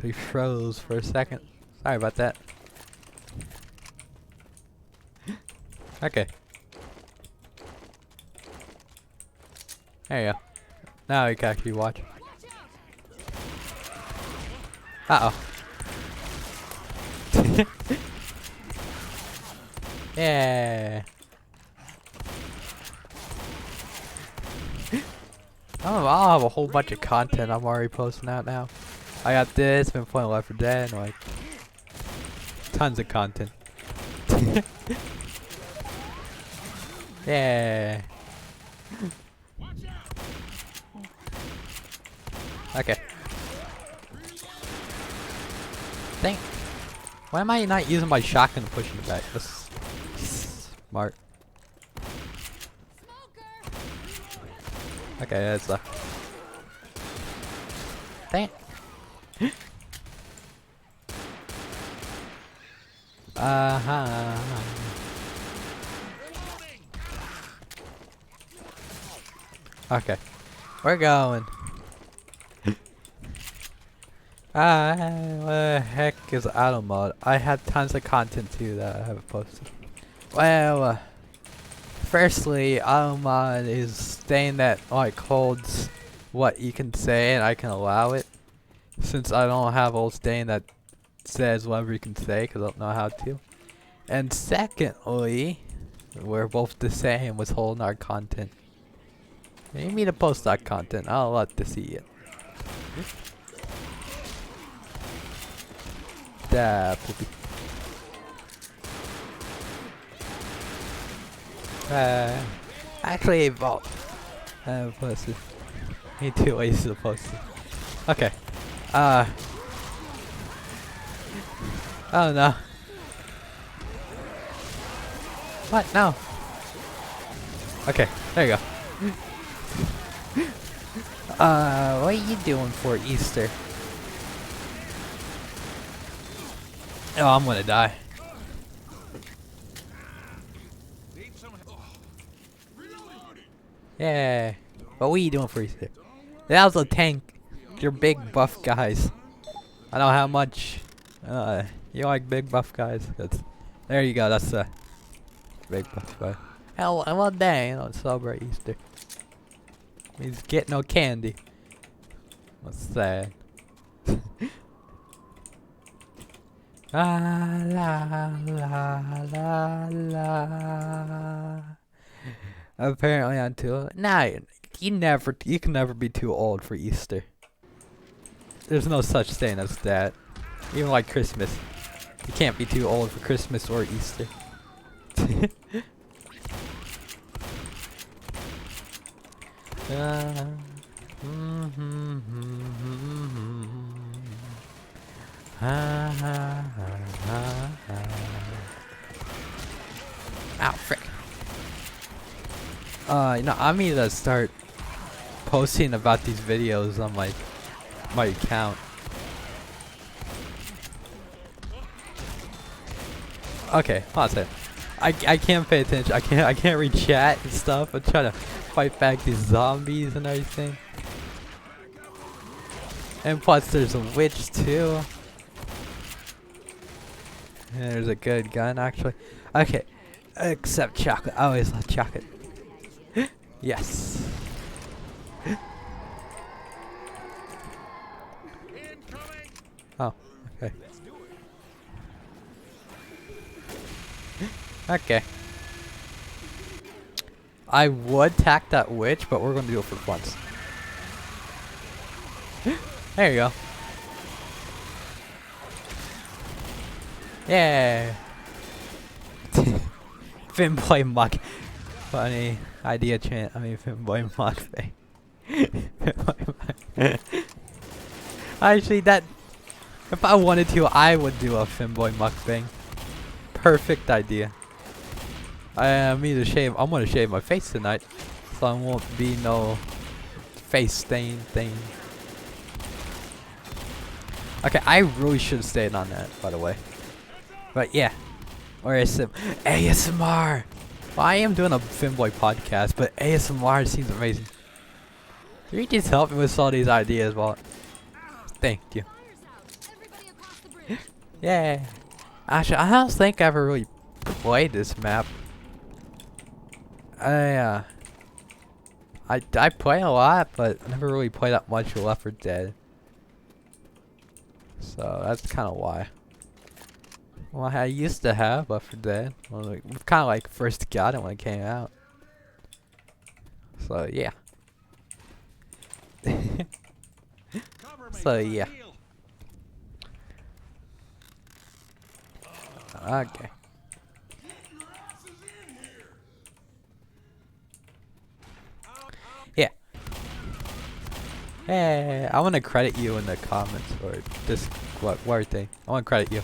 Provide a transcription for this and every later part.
actually froze for a second. Sorry about that. Okay. There you go. Now you can actually watch. Uh-oh. Yeah. Oh, I'll have a whole bunch of content I'm already posting out now. I got this, been playing Left 4 Dead, and like tons of content. Yeah. Okay. Dang. Why am I not using my shotgun to push in the back? That's smart. Okay, that's dang. Okay, we're going. What the heck is auto mode? I have tons of content too that I haven't posted. Well, firstly, auto mod is saying that like holds what you can say and I can allow it. Since I don't have old stain that says whatever you can say because I don't know how to. And secondly, we're both the same with holding our content. You need me to post that content, I'll let to see it. Poopy. Actually, vault. Posted. Need 2 ways to post it. Okay. Oh no. What? No. Okay, there you go. What are you doing for Easter? Oh, I'm gonna die. Yeah. What are you doing for Easter? That was a tank. You're big buff guys. I know how much you like big buff guys. There you go, that's a big buff guy. Hell, one day I don't celebrate Easter. Means get no candy. That's sad. La la la la la. Apparently I'm too old. Nah, you can never be too old for Easter. There's no such thing as that. Even like Christmas. You can't be too old for Christmas or Easter. Ow, frick. You know, I need to start posting about these videos on my account. Okay, hold on a second. I can't pay attention. I can't read chat and stuff. I'm trying to fight back these zombies and everything. And plus there's a witch too. And there's a good gun actually. Okay. Except chocolate. I always love chocolate. Yes. Oh, okay. Okay. I would tack that witch, but we're gonna do it for once. There you go. Yeah. Femboy muck. Funny idea chant. I mean femboy muck thing. Actually, that if I wanted to, I would do a femboy mukbang. Perfect idea. I'm gonna shave my face tonight, so I won't be no face stain thing. Okay, I really should have stayed on that, by the way. But yeah, or ASMR. Well, I am doing a femboy podcast, but ASMR seems amazing. Can you just help me with all these ideas, Walt? Thank you. Yeah. Actually, I don't think I ever really played this map. I play a lot, but I never really played that much with Left 4 Dead. So that's kind of why. Well, I used to have Left 4 Dead. Well, like, kind of like first got it when it came out. So yeah. So yeah. Okay. Yeah. Hey, I want to credit you in the comments or this word thing. I want to credit you.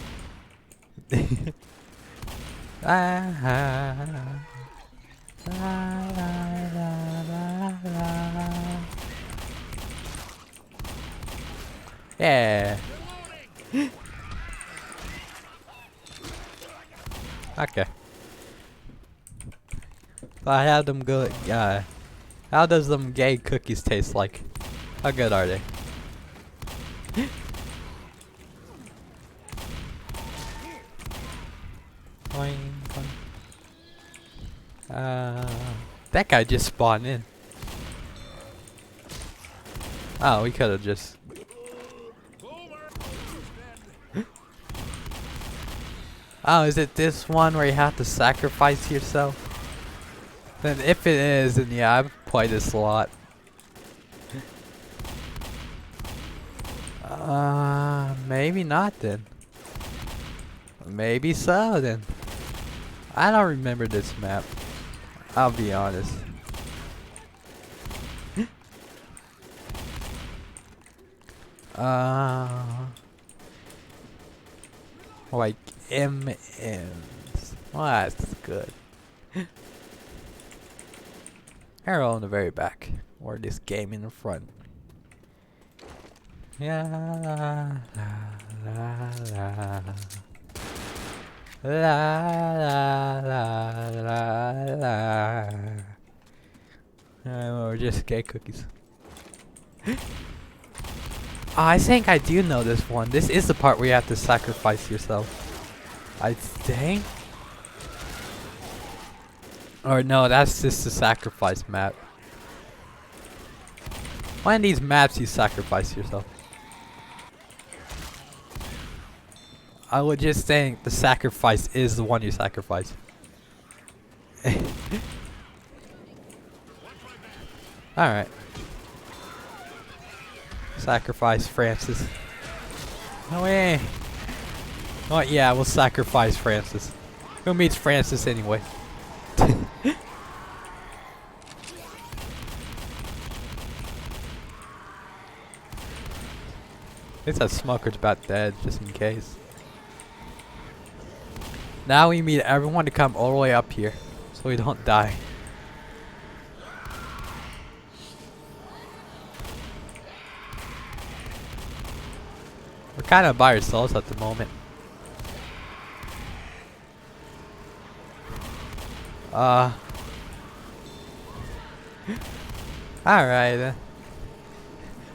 Yeah. Okay. So I had them good. How does them gay cookies taste like? How good are they? Boing, boing. That guy just spawned in. Oh, we could have just. Oh, is it this one where you have to sacrifice yourself? Then if it is, then yeah, I've played this a lot. Maybe not then. Maybe so then. I don't remember this map. I'll be honest. Like M&M's. Well, that's good. Arrow in the very back, or this game in the front. Yeah, la la la la la la la. Or just gay cookies. I think I do know this one. This is the part where you have to sacrifice yourself. I think. Or no, that's just the sacrifice map. One of these maps you sacrifice yourself. I would just think the sacrifice is the one you sacrifice. Alright. Sacrifice Francis. No way. Oh yeah, we'll sacrifice Francis. Who meets Francis anyway? At least that smoker's about dead, just in case. Now we need everyone to come all the way up here, so we don't die. We're kind of by ourselves at the moment. Alright.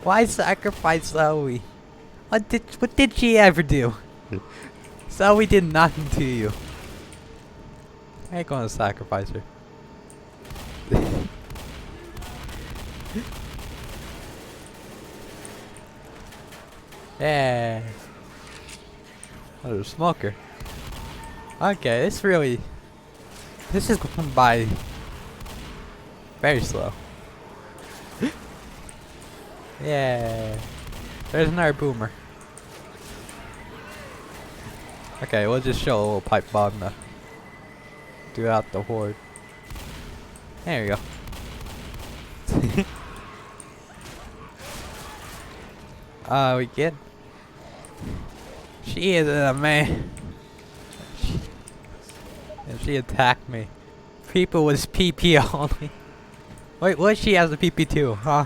Why sacrifice Zoe? What did she ever do? Zoe did nothing to you. I ain't gonna sacrifice her. Yeah. Oh, there's a smoker. Okay, this is going by very slow. Yeah. There's another boomer. Okay, we'll just show a little pipe bomb to do out the horde. There you go. We get. She is a man. And she attacked me. People with PP only. Wait, what? She has a PP too, huh?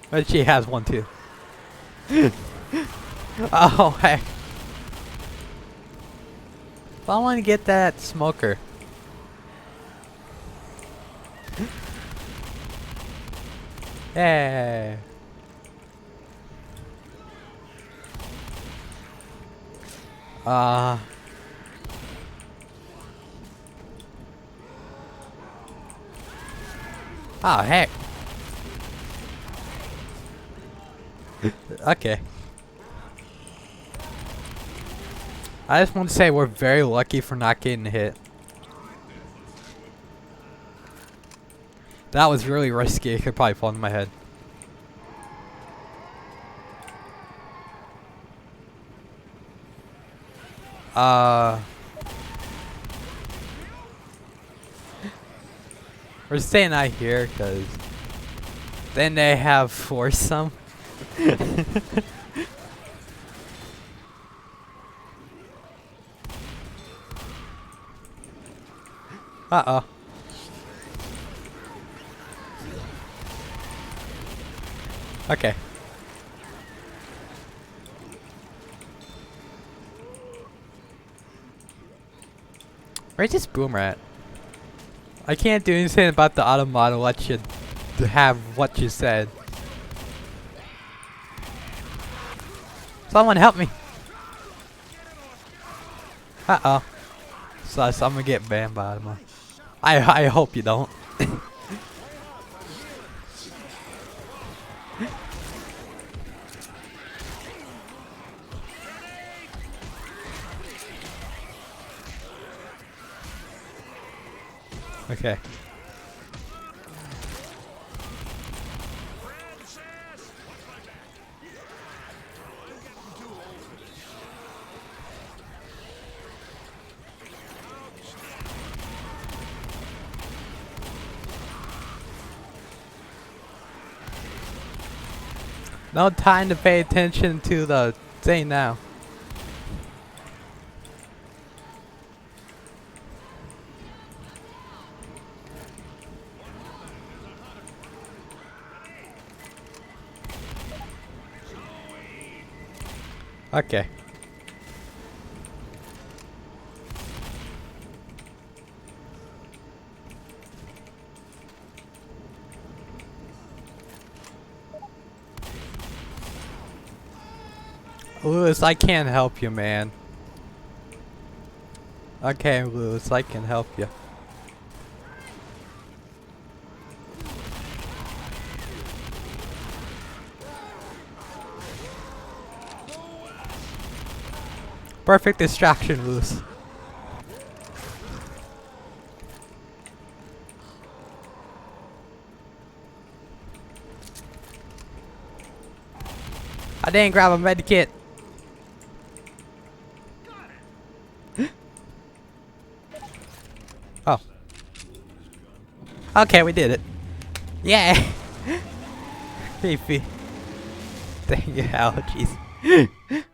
But she has one too. Oh heck. I want to get that smoker. Yeah. Oh heck. Okay. I just want to say we're very lucky for not getting hit. That was really risky. It could probably fall on my head. We're staying out here because then they have foursome. Uh-oh. Okay. Where's this boomer at? I can't do anything about the automata let you have what you said. Someone help me! Uh-oh. So I'm gonna get banned by automata. I hope you don't. Okay. No time to pay attention to the thing now. Okay. Lewis, I can't help you, man. Okay, Lewis, I can help you. Perfect distraction, Lewis. I didn't grab a medkit. Oh. Okay, we did it. Yeah. Fifi. Dang it, allergies.